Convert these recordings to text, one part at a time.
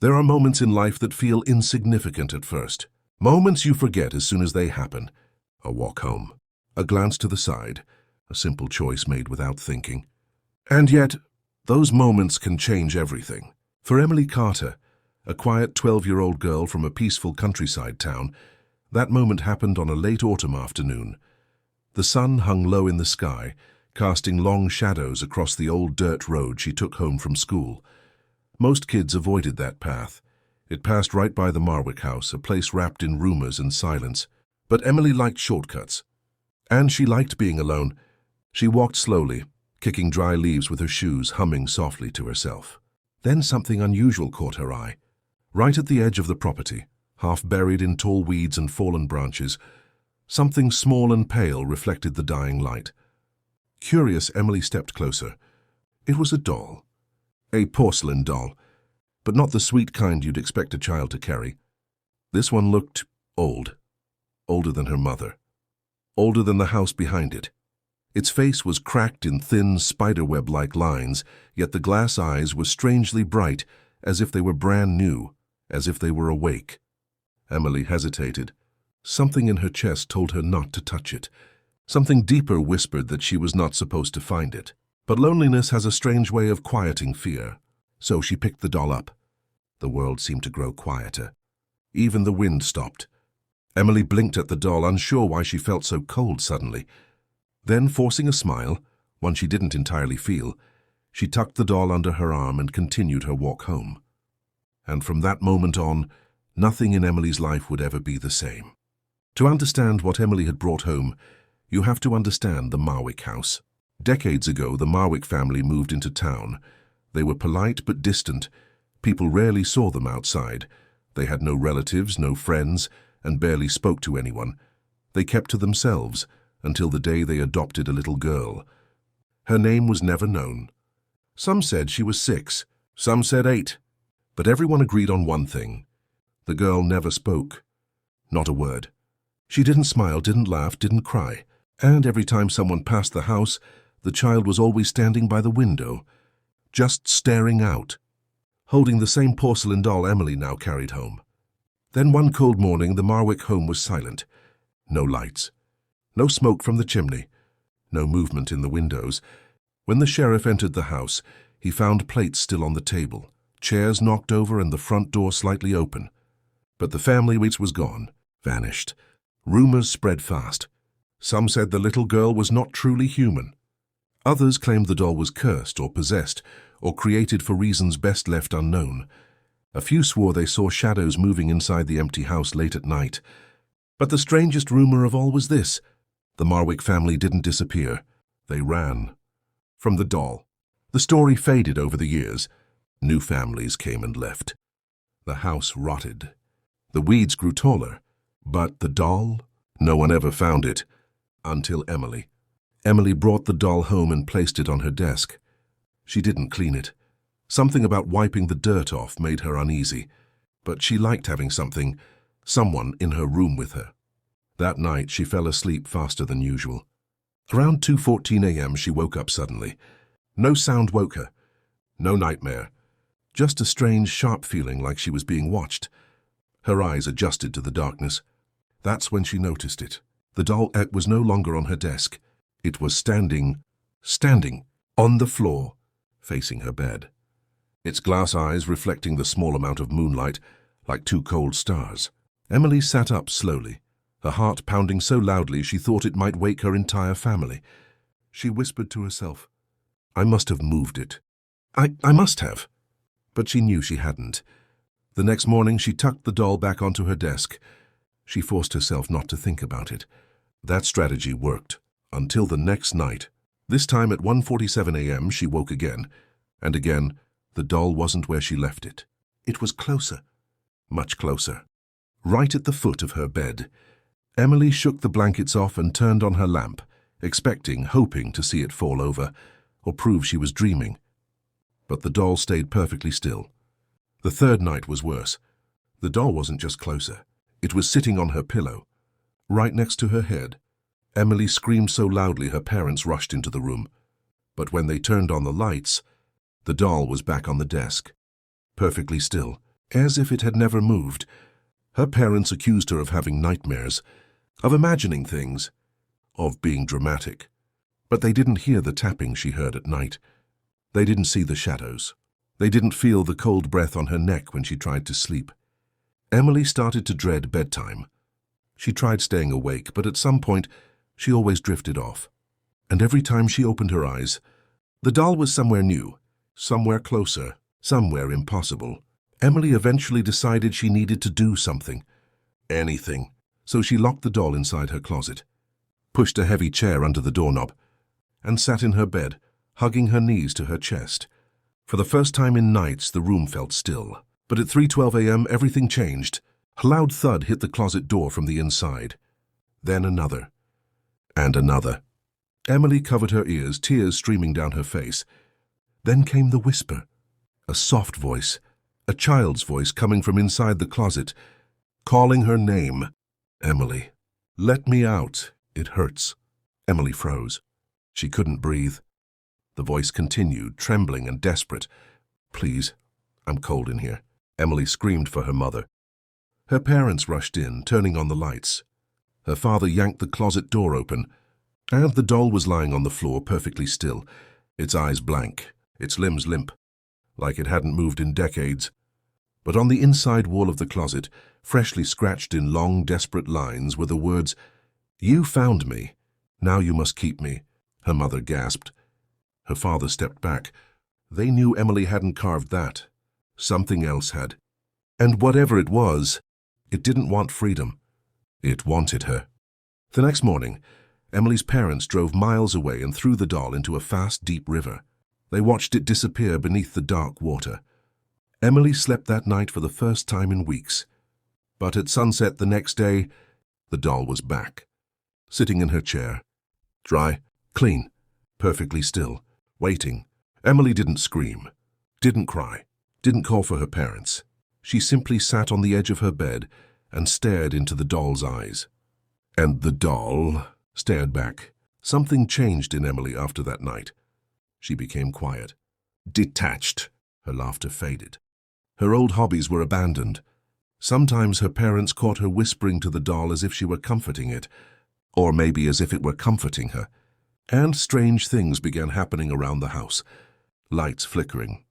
There are moments in life that feel insignificant at first. Moments you forget as soon as they happen. A walk home, a glance to the side, a simple choice made without thinking. And yet, those moments can change everything. For Emily Carter, a quiet 12-year-old girl from a peaceful countryside town, that moment happened on a late autumn afternoon. The sun hung low in the sky, casting long shadows across the old dirt road she took home from school. Most kids avoided that path. It passed right by the Marwick house, a place wrapped in rumors and silence. But Emily liked shortcuts. And she liked being alone. She walked slowly, kicking dry leaves with her shoes, humming softly to herself. Then something unusual caught her eye. Right at the edge of the property, half buried in tall weeds and fallen branches, something small and pale reflected the dying light. Curious, Emily stepped closer. It was a doll. A porcelain doll, but not the sweet kind you'd expect a child to carry. This one looked old. Older than her mother. Older than the house behind it. Its face was cracked in thin, spiderweb-like lines, yet the glass eyes were strangely bright, as if they were brand new, as if they were awake. Emily hesitated. Something in her chest told her not to touch it. Something deeper whispered that she was not supposed to find it. But loneliness has a strange way of quieting fear. So she picked the doll up. The world seemed to grow quieter. Even the wind stopped. Emily blinked at the doll, unsure why she felt so cold suddenly. Then, forcing a smile, one she didn't entirely feel, she tucked the doll under her arm and continued her walk home. And from that moment on, nothing in Emily's life would ever be the same. To understand what Emily had brought home, you have to understand the Marwick house. Decades ago, the Marwick family moved into town. They were polite but distant. People rarely saw them outside. They had no relatives, no friends, and barely spoke to anyone. They kept to themselves until the day they adopted a little girl. Her name was never known. Some said she was 6, some said 8, but everyone agreed on one thing. The girl never spoke. Not a word. She didn't smile, didn't laugh, didn't cry. And every time someone passed the house, the child was always standing by the window, just staring out, holding the same porcelain doll Emily now carried home. Then one cold morning, the Marwick home was silent. No lights, no smoke from the chimney, no movement in the windows. When the sheriff entered the house, he found plates still on the table, chairs knocked over and the front door slightly open. But the family was gone, vanished. Rumors spread fast. Some said the little girl was not truly human. Others claimed the doll was cursed or possessed or created for reasons best left unknown. A few swore they saw shadows moving inside the empty house late at night. But the strangest rumor of all was this. The Marwick family didn't disappear. They ran. From the doll. The story faded over the years. New families came and left. The house rotted. The weeds grew taller. But the doll? No one ever found it. Until Emily. Emily brought the doll home and placed it on her desk. She didn't clean it. Something about wiping the dirt off made her uneasy, but she liked having someone in her room with her. That night she fell asleep faster than usual. Around 2:14 a.m. she woke up suddenly. No sound woke her. No nightmare. Just a strange, sharp feeling like she was being watched. Her eyes adjusted to the darkness. That's when she noticed it. The doll was no longer on her desk. It was standing on the floor, facing her bed. Its glass eyes reflecting the small amount of moonlight like 2 cold stars. Emily sat up slowly, her heart pounding so loudly she thought it might wake her entire family. She whispered to herself, "I must have moved it. I must have." But she knew she hadn't. The next morning she tucked the doll back onto her desk. She forced herself not to think about it. That strategy worked. Until the next night. This time at 1:47 a.m. she woke again. And again, the doll wasn't where she left it. It was closer. Much closer. Right at the foot of her bed. Emily shook the blankets off and turned on her lamp, hoping to see it fall over, or prove she was dreaming. But the doll stayed perfectly still. The third night was worse. The doll wasn't just closer. It was sitting on her pillow, right next to her head. Emily screamed so loudly her parents rushed into the room. But when they turned on the lights, the doll was back on the desk, perfectly still, as if it had never moved. Her parents accused her of having nightmares, of imagining things, of being dramatic. But they didn't hear the tapping she heard at night. They didn't see the shadows. They didn't feel the cold breath on her neck when she tried to sleep. Emily started to dread bedtime. She tried staying awake, but at some point, she always drifted off. And every time she opened her eyes, the doll was somewhere new, somewhere closer, somewhere impossible. Emily eventually decided she needed to do something. Anything. So she locked the doll inside her closet, pushed a heavy chair under the doorknob, and sat in her bed, hugging her knees to her chest. For the first time in nights, the room felt still. But at 3:12 a.m., everything changed. A loud thud hit the closet door from the inside. Then another. And another. Emily covered her ears, tears streaming down her face. Then came the whisper. A soft voice, a child's voice coming from inside the closet, calling her name. Emily. Let me out. It hurts. Emily froze. She couldn't breathe. The voice continued, trembling and desperate. Please, I'm cold in here. Emily screamed for her mother. Her parents rushed in, turning on the lights. Her father yanked the closet door open, and the doll was lying on the floor perfectly still, its eyes blank, its limbs limp, like it hadn't moved in decades. But on the inside wall of the closet, freshly scratched in long, desperate lines, were the words, "You found me. Now you must keep me," her mother gasped. Her father stepped back. They knew Emily hadn't carved that. Something else had. And whatever it was, it didn't want freedom. It wanted her. The next morning, Emily's parents drove miles away and threw the doll into a fast, deep river. They watched it disappear beneath the dark water. Emily slept that night for the first time in weeks. But at sunset the next day, the doll was back, sitting in her chair. Dry, clean, perfectly still, waiting. Emily didn't scream, didn't cry, didn't call for her parents. She simply sat on the edge of her bed and stared into the doll's eyes. And the doll stared back. Something changed in Emily after that night. She became quiet, detached. Her laughter faded. Her old hobbies were abandoned. Sometimes her parents caught her whispering to the doll as if she were comforting it, or maybe as if it were comforting her. And strange things began happening around the house. Lights flickering,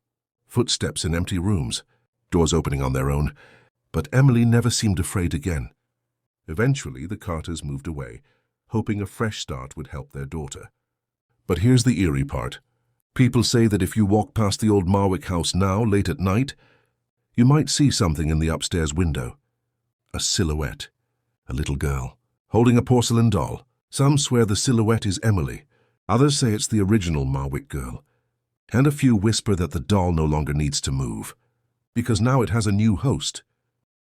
footsteps in empty rooms, doors opening on their own. But Emily never seemed afraid again. Eventually, the Carters moved away, hoping a fresh start would help their daughter. But here's the eerie part. People say that if you walk past the old Marwick house now, late at night, you might see something in the upstairs window. A silhouette. A little girl, holding a porcelain doll. Some swear the silhouette is Emily. Others say it's the original Marwick girl. And a few whisper that the doll no longer needs to move, because now it has a new host.